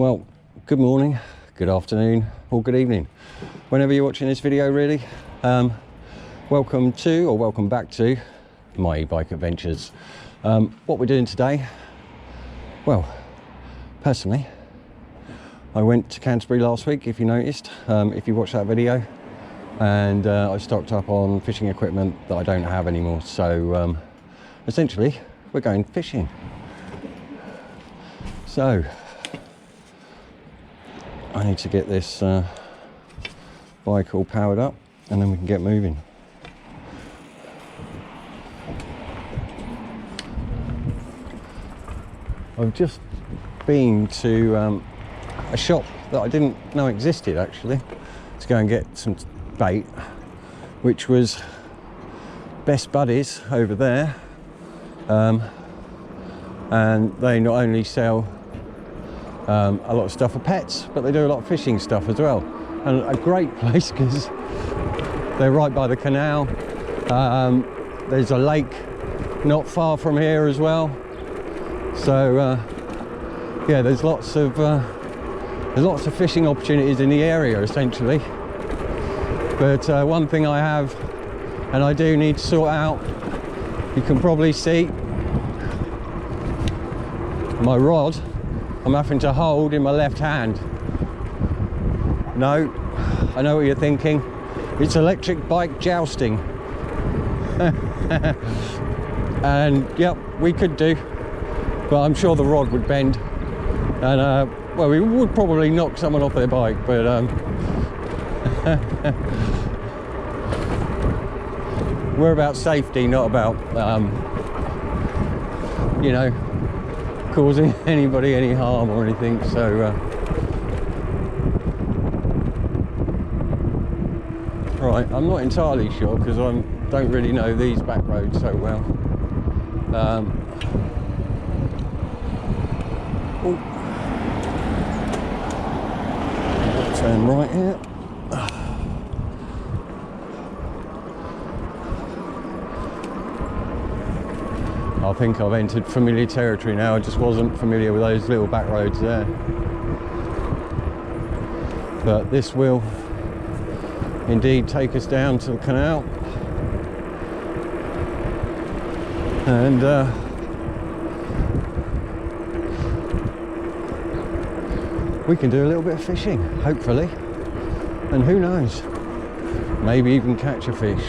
Well, good morning, good afternoon, or good evening, whenever you're watching this video, really. Welcome to, or welcome back to, my e-bike adventures. What we're doing today, well, personally, I went to Canterbury last week, if you noticed, if you watched that video, and I stocked up on fishing equipment that I don't have anymore. So essentially, we're going fishing. So I need to get this bike all powered up and then we can get moving. I've just been to a shop that I didn't know existed, actually, to go and get some bait, which was Best Buddies over there, and they not only sell a lot of stuff for pets, but they do a lot of fishing stuff as well, and a great place because they're right by the canal. There's a lake not far from here as well, so yeah, there's lots of fishing opportunities in the area, essentially. But one thing I have, and I do need to sort out, you can probably see my rod I'm having to hold in my left hand. No, I know what you're thinking. It's electric bike jousting. And yep, we could do, but I'm sure the rod would bend, and well, we would probably knock someone off their bike, but we're about safety, not about you know, causing anybody any harm or anything. So right, I'm not entirely sure because I don't really know these back roads so well. Turn right here. I think I've entered familiar territory now. I just wasn't familiar with those little back roads there. But this will indeed take us down to the canal. And we can do a little bit of fishing, hopefully. And who knows, maybe even catch a fish.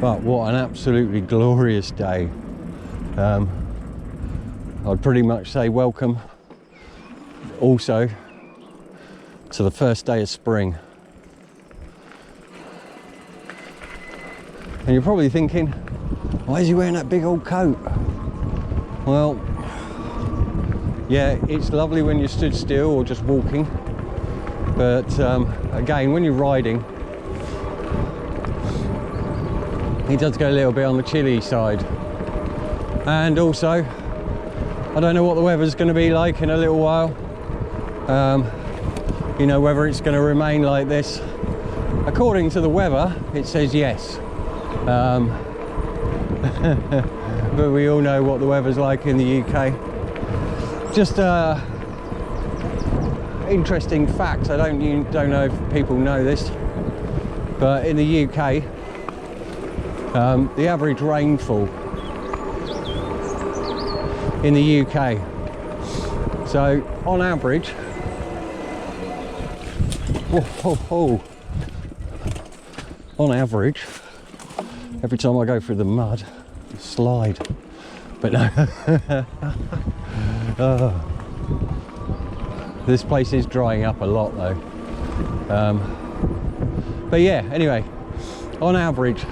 But what an absolutely glorious day. I'd pretty much say welcome also to the first day of spring. And you're probably thinking, why is he wearing that big old coat? Well, yeah, it's lovely when you're stood still or just walking, but again, when you're riding, it does go a little bit on the chilly side. And also, I don't know what the weather's going to be like in a little while. You know, whether it's going to remain like this. According to the weather, it says yes. But we all know what the weather's like in the UK. Just interesting fact, I don't know if people know this, but in the UK, the average rainfall in the UK, so on average, on average, every time I go through the mud, I slide, but no. This place is drying up a lot though, but yeah, anyway, on average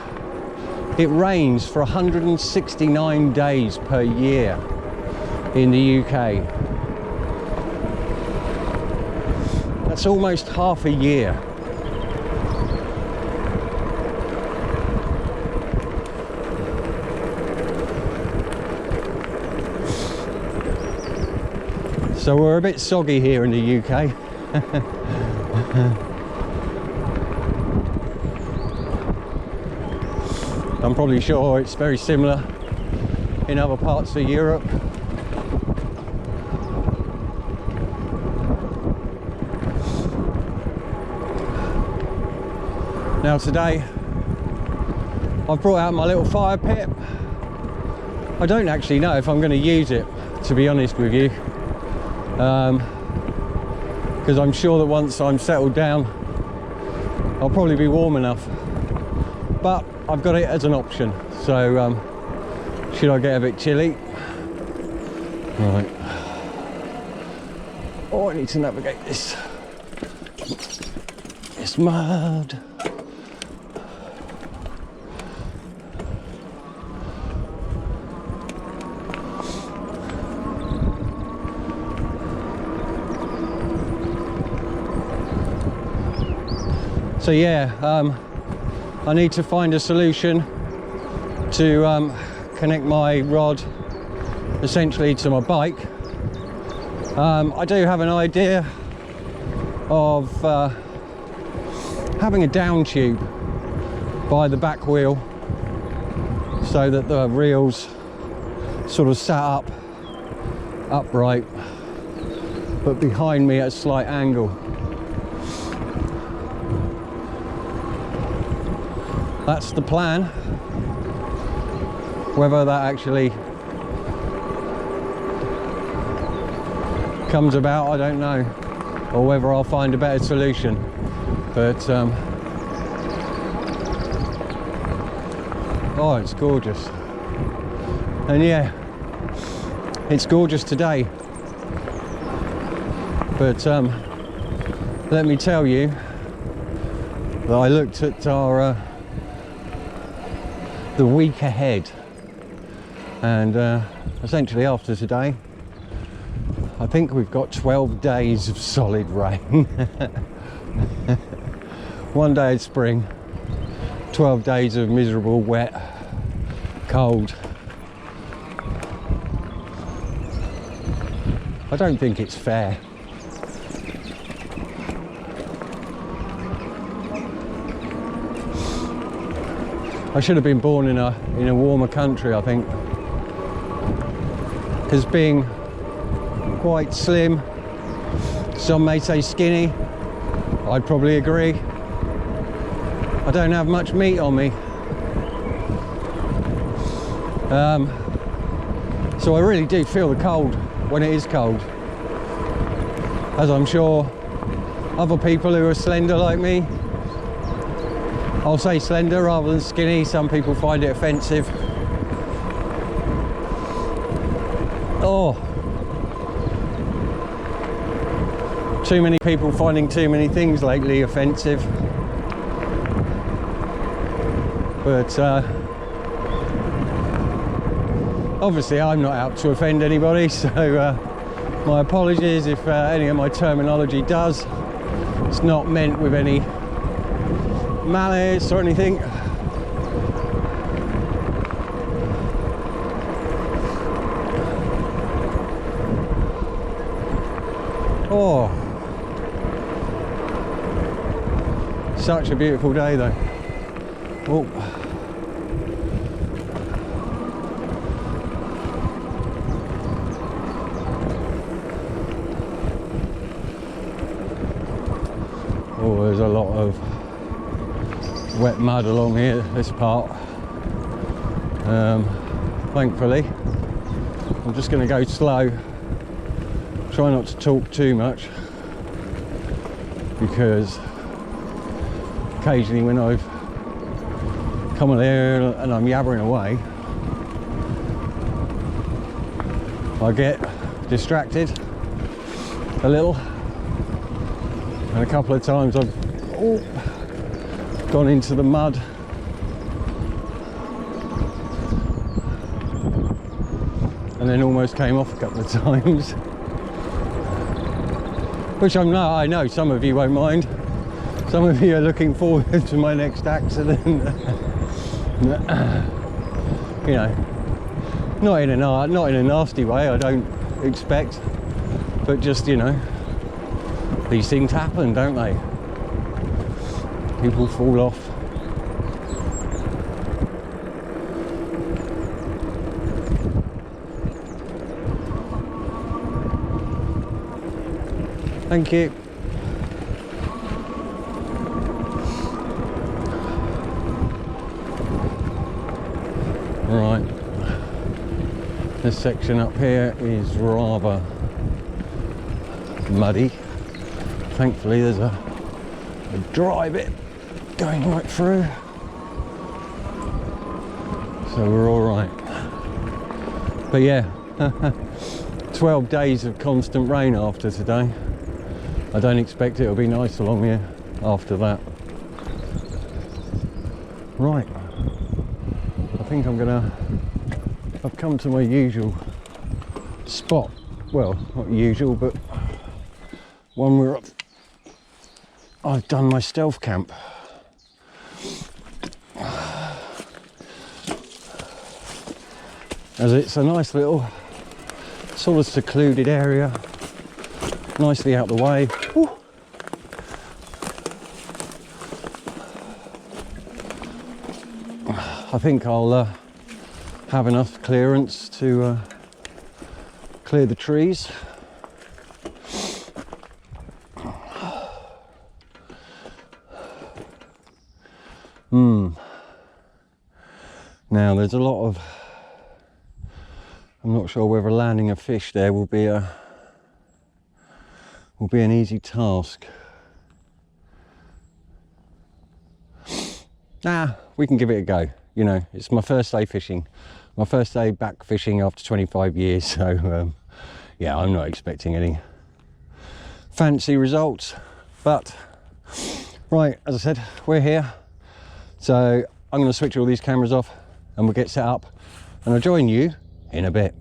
it rains for 169 days per year in the UK. That's almost half a year. So we're a bit soggy here in the UK. I'm probably sure it's very similar in other parts of Europe. Now today I've brought out my little fire pit. I don't actually know if I'm going to use it, to be honest with you, because I'm sure that once I'm settled down I'll probably be warm enough, but I've got it as an option. So should I get a bit chilly? Right. Oh, I need to navigate this mud. So yeah, I need to find a solution to connect my rod essentially to my bike. I do have an idea of having a down tube by the back wheel so that the reels sort of sat up upright but behind me at a slight angle. That's the plan. Whether that actually comes about, I don't know, or whether I'll find a better solution. But oh, it's gorgeous. And yeah, it's gorgeous today. But let me tell you that I looked at our the week ahead, and essentially after today I think we've got 12 days of solid rain. 1 day of spring, 12 days of miserable, wet, cold. I don't think it's fair. I should have been born in a warmer country, I think, because being quite slim, some may say skinny, I'd probably agree. I don't have much meat on me, so I really do feel the cold when it is cold, as I'm sure other people who are slender like me, I'll say slender rather than skinny, some people find it offensive. Oh, too many people finding too many things lately offensive. But obviously I'm not out to offend anybody, so my apologies if any of my terminology does. It's not meant with any malice or anything. Oh, such a beautiful day though. Oh. Oh, there's a lot of wet mud along here, this part. Thankfully, I'm just going to go slow. Try not to talk too much, because occasionally when I've come on here and I'm yabbering away, I get distracted a little, and a couple of times I've gone into the mud. And then almost came off a couple of times. Which I know some of you won't mind. Some of you are looking forward to my next accident. You know, not in a nasty way, I don't expect. but just, you know, these things happen, don't they? People fall off. Thank you. Right, this section up here is rather muddy. Thankfully there's a dry bit going right through, so we're all right. But yeah, 12 days of constant rain after today. I don't expect it'll be nice along here after that. Right, I think I've come to my usual spot. Well, not usual, but one where I've done my stealth camp. As it's a nice little sort of secluded area, nicely out the way. Woo. I think I'll have enough clearance to clear the trees. Now there's a lot of, I'm not sure whether landing a fish there will be an easy task. Nah, we can give it a go. You know, it's my first day fishing, my first day back fishing after 25 years, so yeah, I'm not expecting any fancy results. But right, as I said, we're here, so I'm going to switch all these cameras off and we'll get set up, and I'll join you in a bit.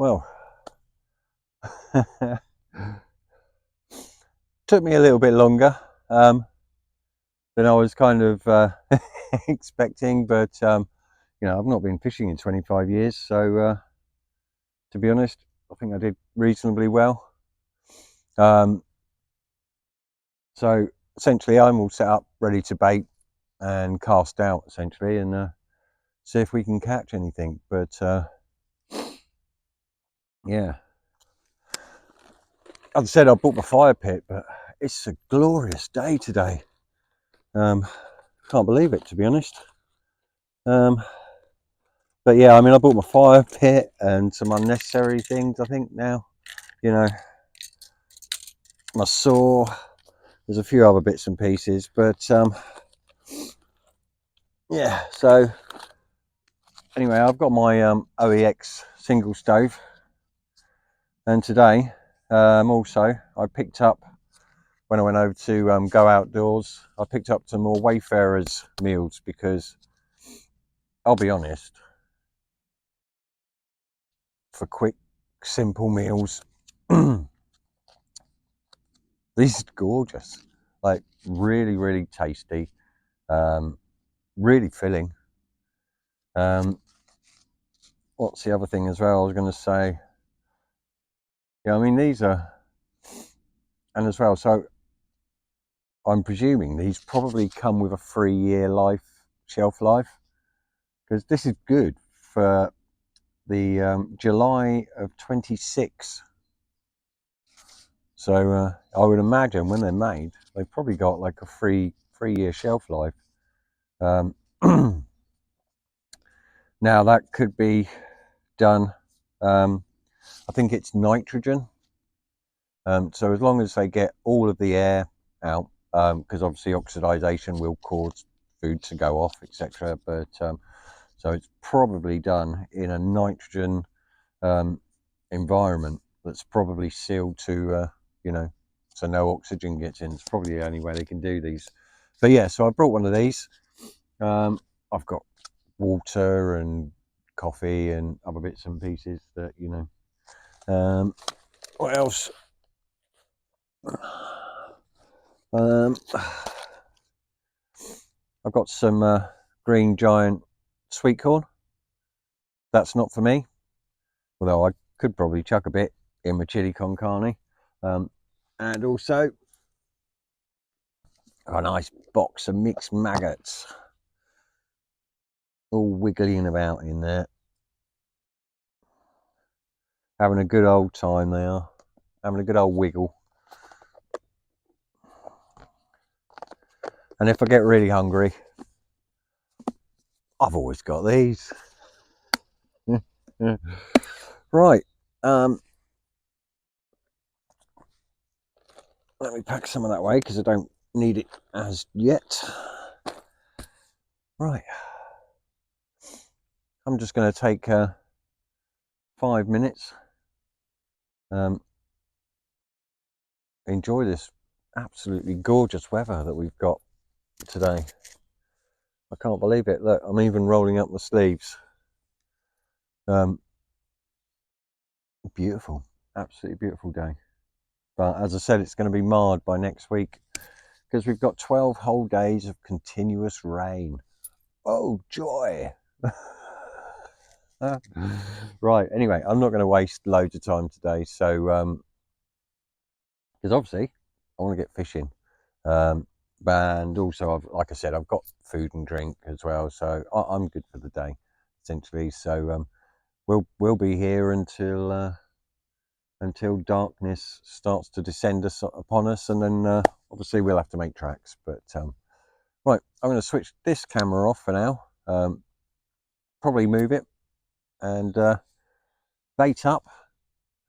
Well, took me a little bit longer than I was kind of expecting, but you know, I've not been fishing in 25 years, so to be honest, I think I did reasonably well. So essentially I'm all set up, ready to bait and cast out essentially, and see if we can catch anything. But yeah, as I said, I bought my fire pit, but it's a glorious day today. Can't believe it, to be honest. But yeah, I mean, I bought my fire pit and some unnecessary things, I think, now. You know, my saw, there's a few other bits and pieces, but yeah, so anyway, I've got my OEX single stove, and today also I picked up, when I went over to go outdoors, I picked up some more Wayfarers meals, because I'll be honest, for quick, simple meals. These are gorgeous, like really, really tasty, really filling. What's the other thing as well I was going to say? Yeah, I mean, these are, and as well, so I'm presuming these probably come with a 3-year shelf life, because this is good for the July of 26. So I would imagine when they're made, they've probably got like a 3-year shelf life. Now that could be done. I think it's nitrogen. So as long as they get all of the air out, because obviously oxidization will cause food to go off, etc. But so it's probably done in a nitrogen environment that's probably sealed to, so no oxygen gets in. It's probably the only way they can do these. But yeah, so I brought one of these. I've got water and coffee and other bits and pieces that, what else? I've got some green giant sweet corn. That's not for me, although I could probably chuck a bit in my chili con carne. And also a nice box of mixed maggots, all wiggling about in there, having a good old time. They are having a good old wiggle. And if I get really hungry, I've always got these. Right, let me pack some of that away because I don't need it as yet. Right, I'm just going to take 5 minutes, enjoy this absolutely gorgeous weather that we've got today. I can't believe it. Look, I'm even rolling up my sleeves. Beautiful, absolutely beautiful day. But as I said, it's going to be marred by next week because we've got 12 whole days of continuous rain. Oh joy. Right, anyway, I'm not going to waste loads of time today, so because obviously I want to get fishing, and also like I said, I've got food and drink as well, so I'm good for the day essentially. So we'll be here until darkness starts to descend upon us, and then obviously we'll have to make tracks. But right, I'm going to switch this camera off for now, probably move it and bait up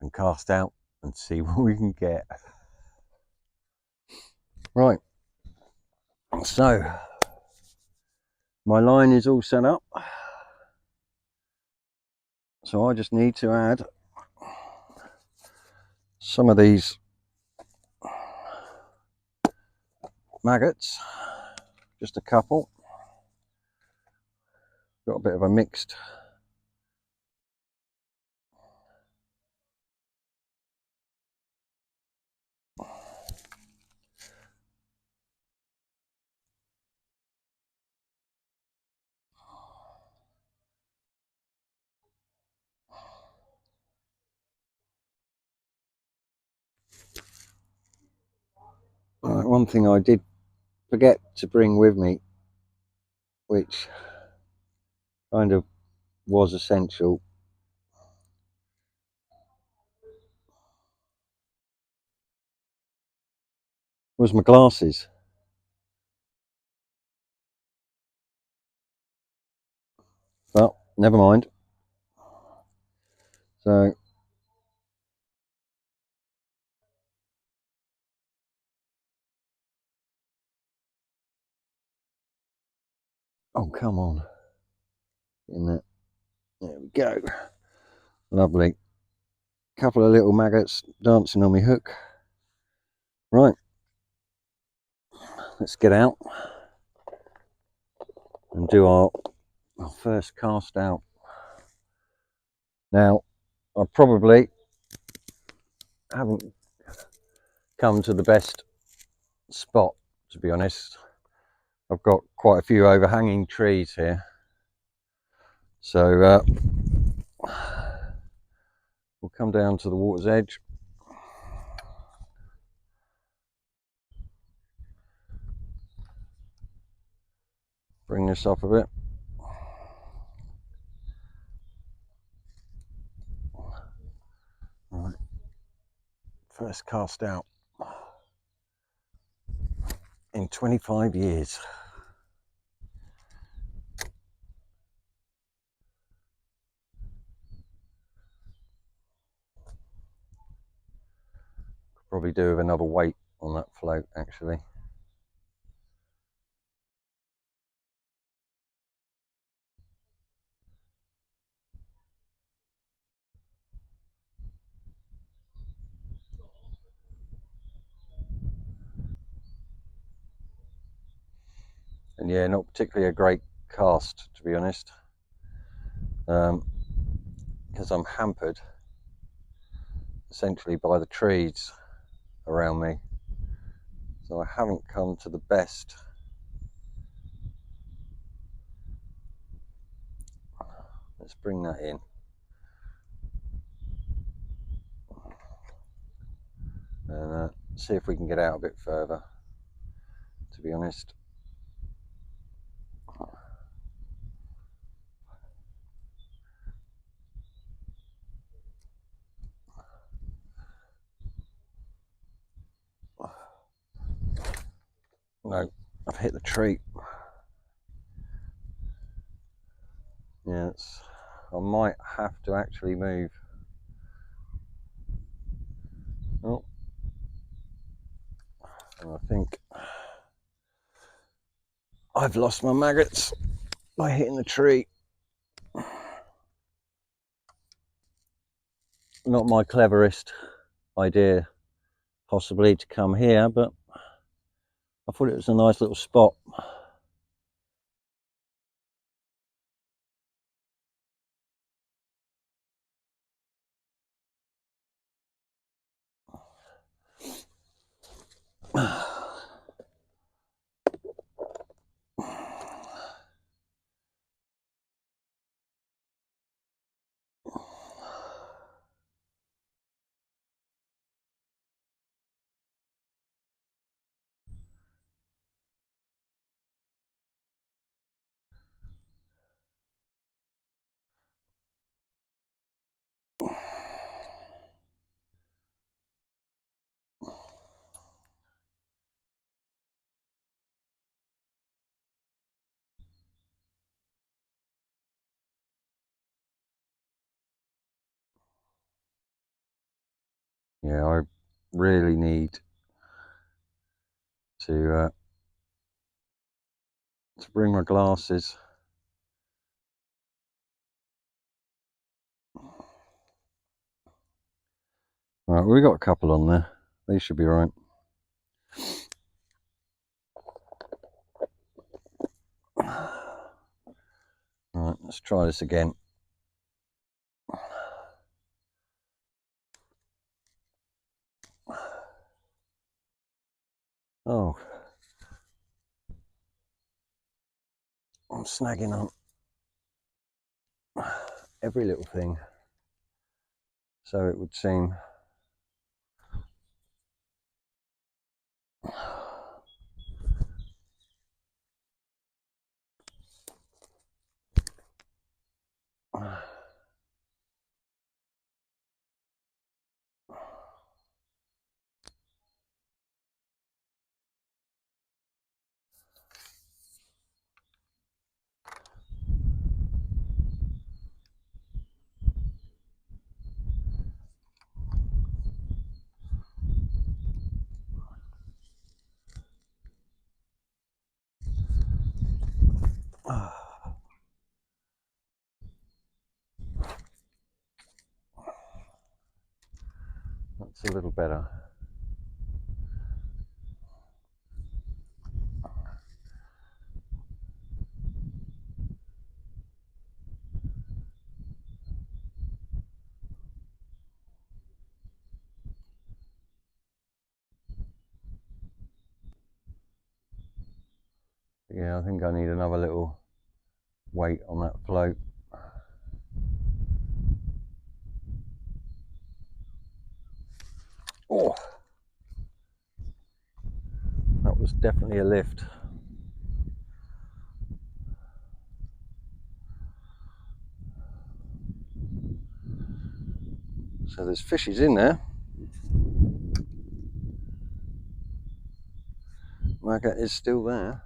and cast out and see what we can get. Right, so my line is all set up, so I just need to add some of these maggots, just a couple. Got a bit of a mixed one thing I did forget to bring with me, which kind of was essential, was my glasses. But never mind. So oh, come on, in there. There we go. Lovely. Couple of little maggots dancing on my hook. Right, let's get out and do our first cast out. Now, I probably haven't come to the best spot, to be honest. I've got quite a few overhanging trees here, so we'll come down to the water's edge. Bring this off a bit. Right. First cast out in 25 years. Could probably do with another weight on that float, actually. And yeah, not particularly a great cast, to be honest, because I'm hampered essentially by the trees around me, so I haven't come to the best. Let's bring that in. And see if we can get out a bit further, to be honest. No, I've hit the tree. Yeah, I might have to actually move. Oh, and I think I've lost my maggots by hitting the tree. Not my cleverest idea, possibly, to come here, but I thought it was a nice little spot. Yeah, I really need to bring my glasses. Right, we've got a couple on there. These should be right. Right, let's try this again. Oh, I'm snagging on every little thing, so it would seem. That's a little better. yeah, I think I need another little weight on that float. Oh, that was definitely a lift. So there's fishes in there. Maggot is still there.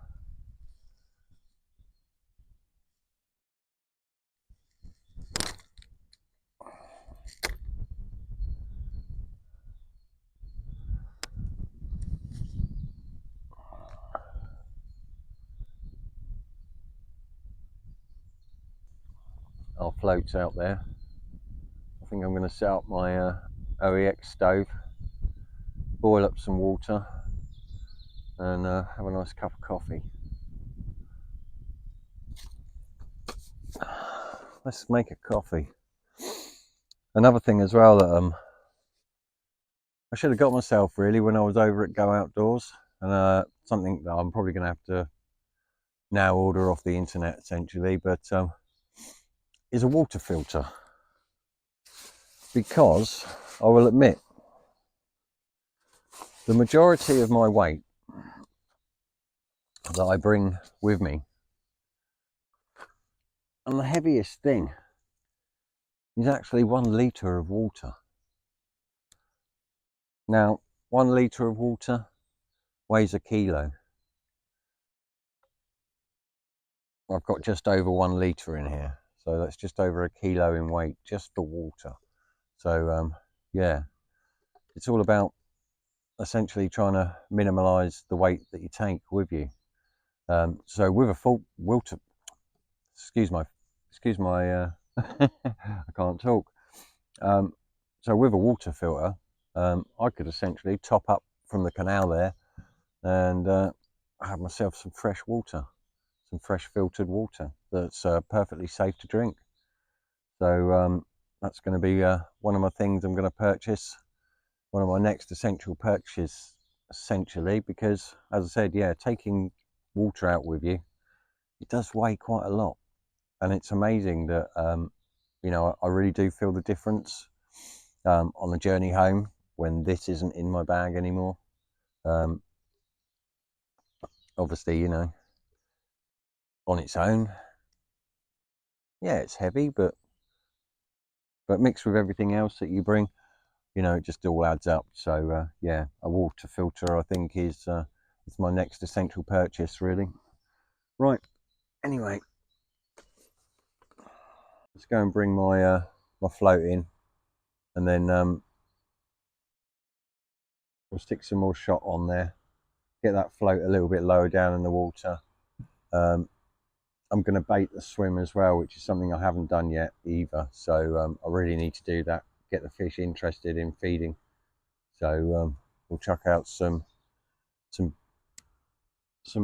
Our float's out there. I think I'm going to set up my OEX stove, boil up some water, and have a nice cup of coffee. Let's make a coffee. Another thing as well that I should have got myself really when I was over at Go Outdoors, and something that I'm probably going to have to now order off the internet essentially, but is a water filter. Because I will admit, the majority of my weight that I bring with me, and the heaviest thing, is actually 1 litre of water. Now, 1 litre of water weighs a kilo. I've got just over 1 litre in here, so that's just over a kilo in weight just for water. So yeah, it's all about essentially trying to minimise the weight that you take with you. So with a full water, excuse my I can't talk. So with a water filter, I could essentially top up from the canal there and have myself some fresh water, some fresh filtered water that's perfectly safe to drink. So that's going to be one of my things I'm going to purchase, one of my next essential purchases, essentially, because as I said, yeah, taking water out with you, it does weigh quite a lot, and it's amazing that you know, I really do feel the difference on the journey home when this isn't in my bag anymore. Obviously, you know, on its own, yeah, it's heavy, but mixed with everything else that you bring, you know, it just all adds up. So yeah, a water filter I think is my next essential purchase really. Right, anyway, let's go and bring my my float in, and then we'll stick some more shot on there, get that float a little bit lower down in the water. I'm going to bait the swim as well, which is something I haven't done yet either, so I really need to do that, get the fish interested in feeding. So we'll chuck out some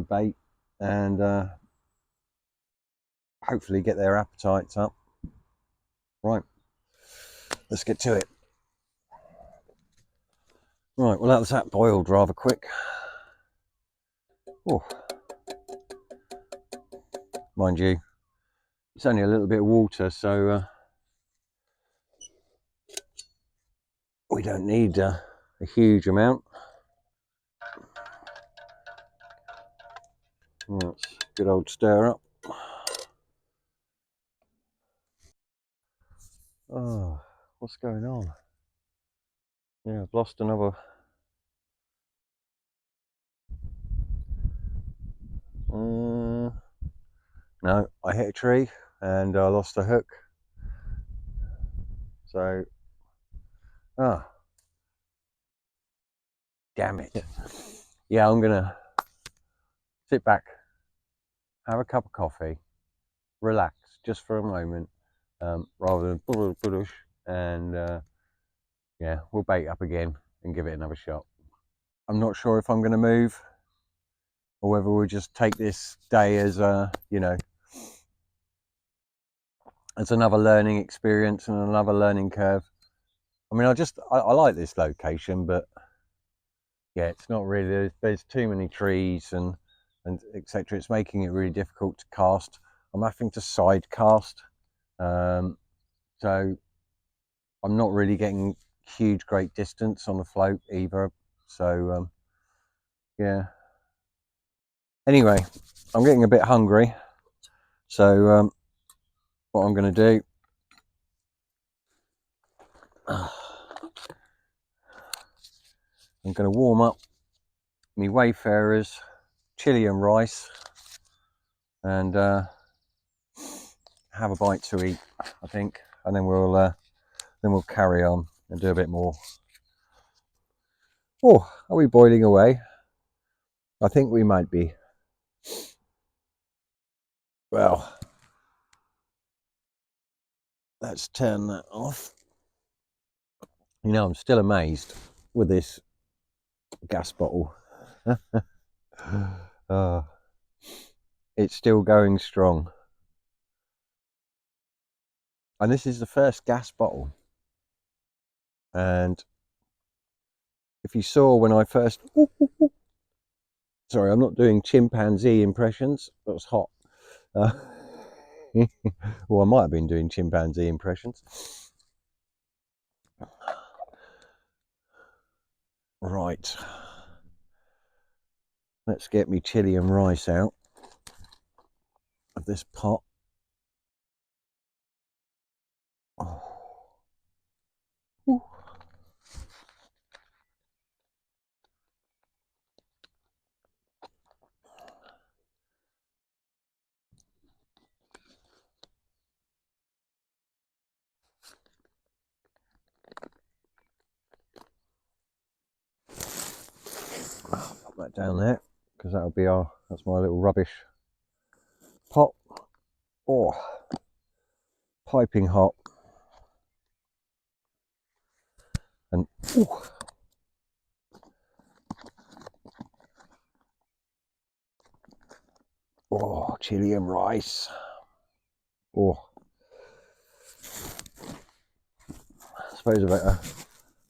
bait and hopefully get their appetites up. Right, let's get to it. Right, well that boiled rather quick. Oh, mind you, it's only a little bit of water, so we don't need a huge amount. That's good old stir up. Oh, what's going on? Yeah, I've lost another. No, I hit a tree and I lost a hook. So, damn it. Yeah, I'm gonna sit back, have a cup of coffee, relax just for a moment, rather than and yeah, we'll bait up again and give it another shot. I'm not sure if I'm going to move or whether we'll just take this day as a, you know, as another learning experience and another learning curve. I mean, I like this location, but yeah, it's not really, there's too many trees and and etc. It's making it really difficult to cast. I'm having to side cast, so I'm not really getting huge great distance on the float either. So yeah, anyway, I'm getting a bit hungry, so what I'm going to do, I'm going to warm up my Wayfarers chili and rice and have a bite to eat, I think, and then we'll carry on and do a bit more. Oh, are we boiling away? I think we might be. Well, let's turn that off. You know, I'm still amazed with this gas bottle. It's still going strong. And this is the first gas bottle. And if you saw when I first... Sorry, I'm not doing chimpanzee impressions. That was hot. Well, I might have been doing chimpanzee impressions. Right. Let's get me chili and rice out of this pot. Oh. Put that down there because that'll be that's my little rubbish pot. Oh, piping hot. And ooh. Oh, chili and rice. Oh, I suppose I better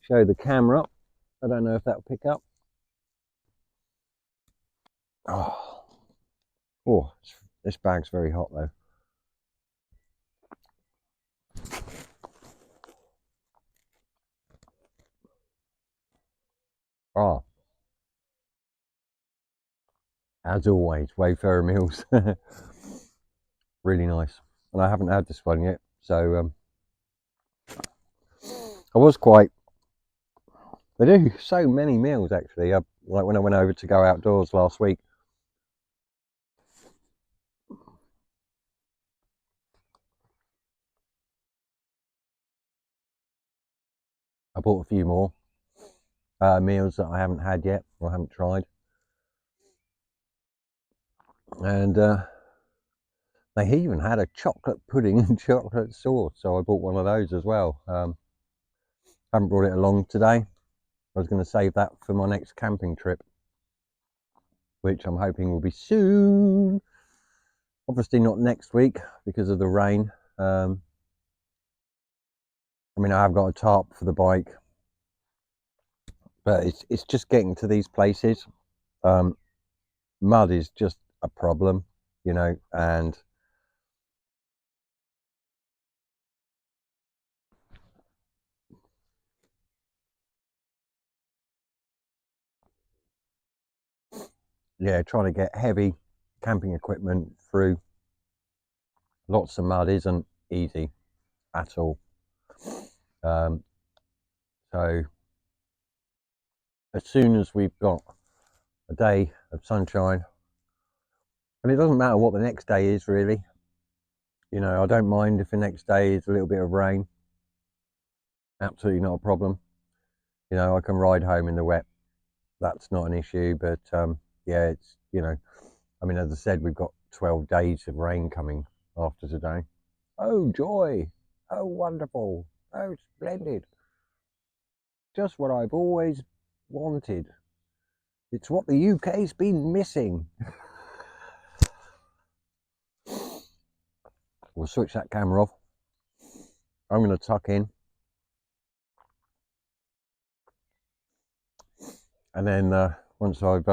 show the camera. I don't know if that'll pick up. Oh, this bag's very hot though. Oh, as always, Wayfarer meals. Really nice. And I haven't had this one yet, so I was quite... They do so many meals actually. Like when I went over to go outdoors last week. I bought a few more meals that I haven't had yet or haven't tried. And they even had a chocolate pudding and chocolate sauce, so I bought one of those as well. Haven't brought it along today. I was going to save that for my next camping trip, which I'm hoping will be soon. Obviously not next week because of the rain. I mean, I have got a tarp for the bike, but it's just getting to these places. Mud is just a problem, you know, and yeah, trying to get heavy camping equipment through lots of mud isn't easy at all. So as soon as we've got a day of sunshine, and it doesn't matter what the next day is really, you know, I don't mind if the next day is a little bit of rain. Absolutely not a problem. You know, I can ride home in the wet. That's not an issue. But yeah, it's, you know, I mean, as I said, we've got 12 days of rain coming after today. Oh, joy. Oh, wonderful. Oh, splendid. Just what I've always wanted. It's what the UK's been missing. We'll switch that camera off. I'm going to tuck in. And then once I've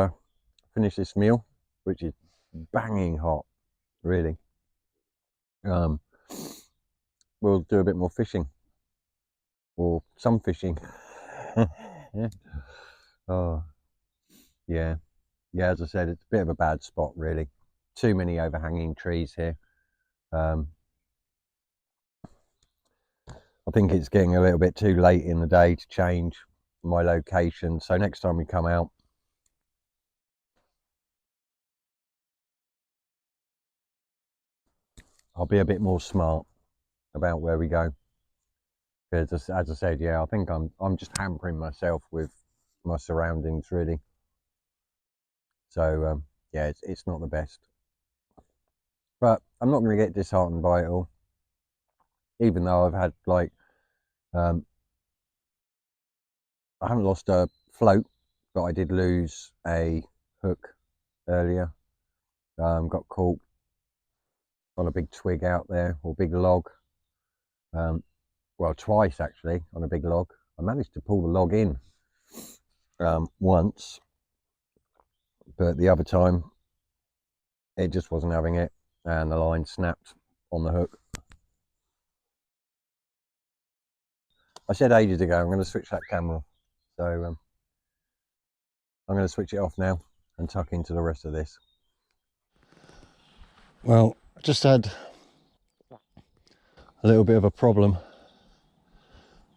finished this meal, which is banging hot, really. We'll do a bit more fishing, or some fishing. Yeah. Oh, yeah. Yeah, as I said, it's a bit of a bad spot, really. Too many overhanging trees here. I think it's getting a little bit too late in the day to change my location. So next time we come out, I'll be a bit more smart about where we go. Because as I said, yeah, I think I'm just hampering myself with my surroundings, really. So yeah, it's not the best. But I'm not going to get disheartened by it all. Even though I've had like, I haven't lost a float, but I did lose a hook earlier. Got caught on a big twig out there, or big log. Well, twice actually on a big log. I managed to pull the log in once, but the other time it just wasn't having it, and the line snapped on the hook. I said ages ago I'm going to switch that camera, so I'm going to switch it off now and tuck into the rest of this. Well, I just had a little bit of a problem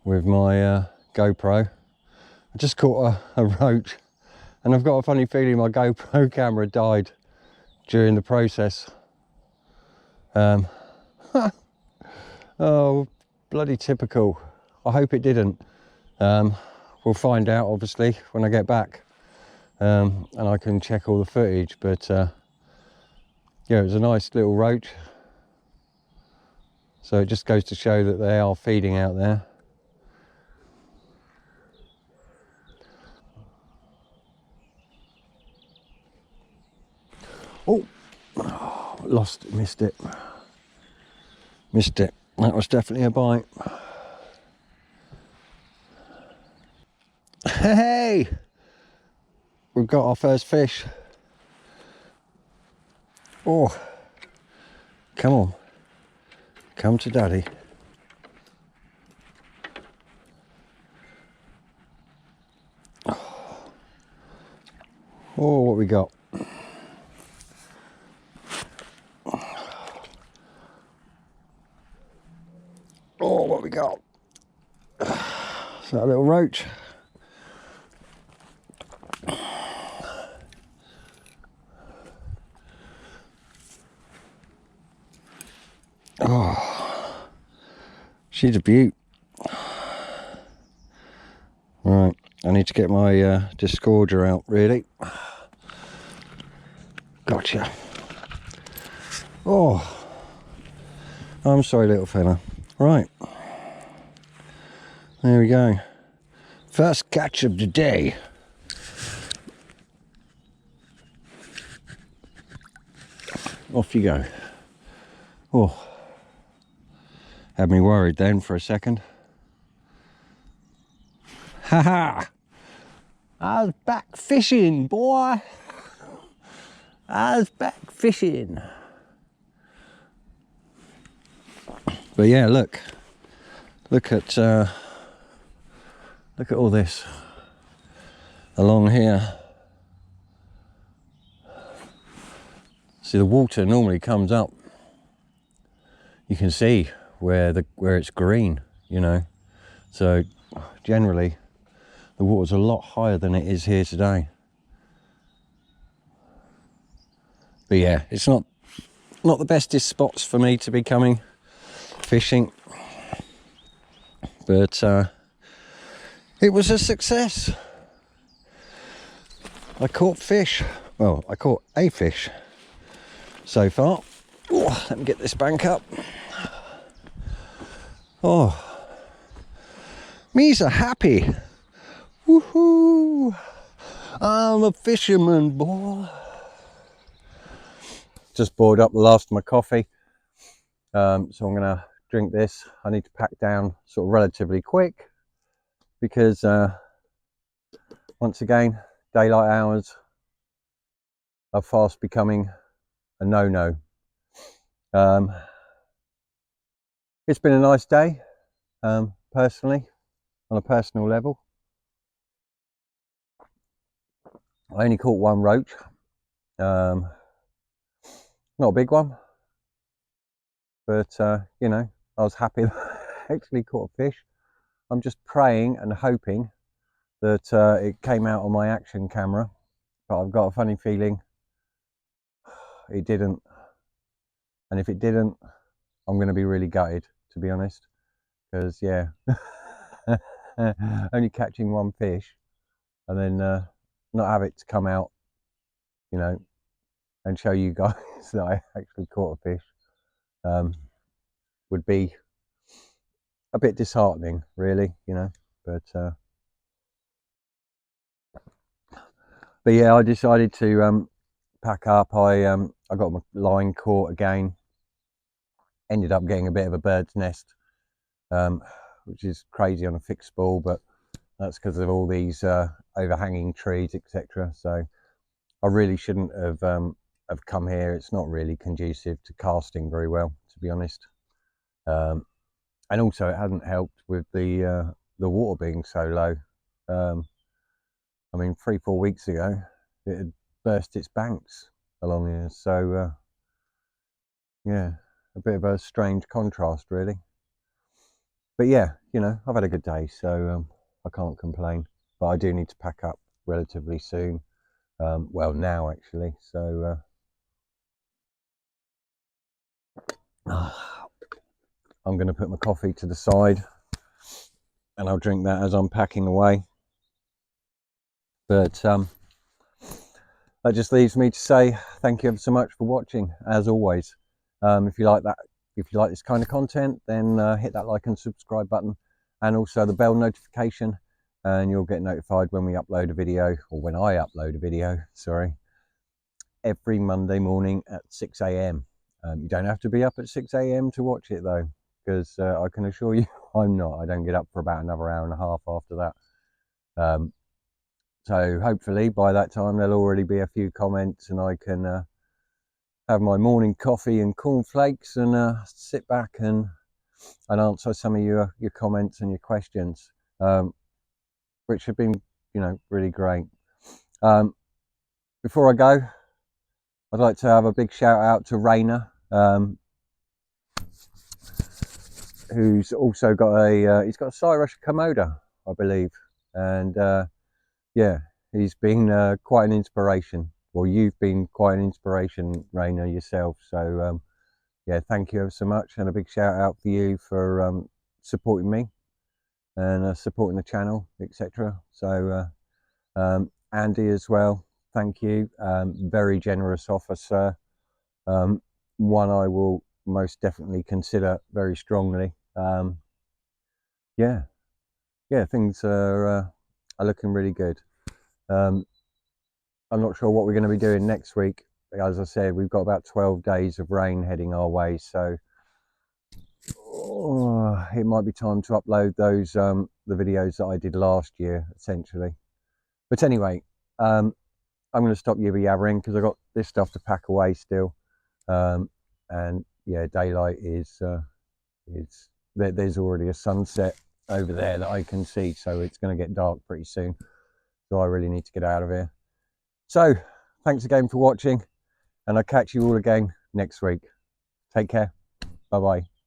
with my GoPro. I just caught a roach, and I've got a funny feeling my GoPro camera died during the process. Oh, bloody typical. I hope it didn't. We'll find out obviously when I get back, and I can check all the footage, but yeah, it was a nice little roach. So it just goes to show that they are feeding out there. Oh, lost it, missed it. Missed it. That was definitely a bite. Hey! We've got our first fish. Oh, come on. Come to daddy. Oh, what we got? Oh, what we got? Is that a little roach? Oh, she's a beaut. Right, I need to get my disgorger out, really. Gotcha. Oh, I'm sorry, little fella. Right, there we go. First catch of the day. Off you go. Oh, had me worried then for a second. Haha! I was back fishing, boy. I was back fishing. But yeah, look at all this along here. See, the water normally comes up. You can see where it's green, you know. So generally, the water's a lot higher than it is here today. But yeah, it's not the bestest spots for me to be coming fishing. But it was a success. I caught fish. Well, I caught a fish so far. Oh, let me get this bank up. Oh, me's a happy. Woohoo! I'm a fisherman, boy. Just boiled up the last of my coffee, so I'm gonna drink this. I need to pack down sort of relatively quick because once again, daylight hours, are fast becoming a no-no. It's been a nice day, personally, on a personal level. I only caught one roach, not a big one, but you know, I was happy that I actually caught a fish. I'm just praying and hoping that it came out on my action camera, but I've got a funny feeling it didn't. And if it didn't, I'm going to be really gutted, to be honest, because yeah, only catching one fish and then not have it to come out, you know, and show you guys that I actually caught a fish would be a bit disheartening, really, you know. But yeah, I decided to pack up. I got my line caught again. Ended up getting a bit of a bird's nest, which is crazy on a fixed spool, but that's because of all these overhanging trees, etc. So I really shouldn't have come here. It's not really conducive to casting very well, to be honest. And also, it hadn't helped with the water being so low. I mean, 3-4 weeks ago, it had burst its banks along here. So yeah, a bit of a strange contrast, really. But yeah, you know, I've had a good day, so I can't complain. But I do need to pack up relatively soon. Well, now actually. So I'm going to put my coffee to the side, and I'll drink that as I'm packing away. But that just leaves me to say thank you ever so much for watching, as always. If you like this kind of content, then hit that like and subscribe button, and also the bell notification, and you'll get notified when we upload a video, or when I upload a video, sorry, every Monday morning at 6 a.m. You don't have to be up at 6 a.m. to watch it though, because I can assure you I'm not. I don't get up for about another hour and a half after that. So hopefully by that time there'll already be a few comments, and I can have my morning coffee and cornflakes and sit back and answer some of your comments and your questions, which have been, you know, really great. Before I go, I'd like to have a big shout out to Rainer, who's also got he's got a cyrusher Komodo, I believe, and yeah, he's been quite an inspiration. Well, you've been quite an inspiration, Rainer, yourself. So yeah, thank you ever so much, and a big shout out for you for supporting me and supporting the channel, etc. So Andy as well, thank you. Very generous offer, sir. One I will most definitely consider very strongly. Yeah, things are looking really good. I'm not sure what we're going to be doing next week. As I said, we've got about 12 days of rain heading our way, so it might be time to upload those the videos that I did last year, essentially. But anyway, I'm going to stop yabbering because I've got this stuff to pack away still. And yeah, daylight is there's already a sunset over there that I can see, so it's going to get dark pretty soon. So I really need to get out of here. So thanks again for watching, and I'll catch you all again next week. Take care. Bye bye.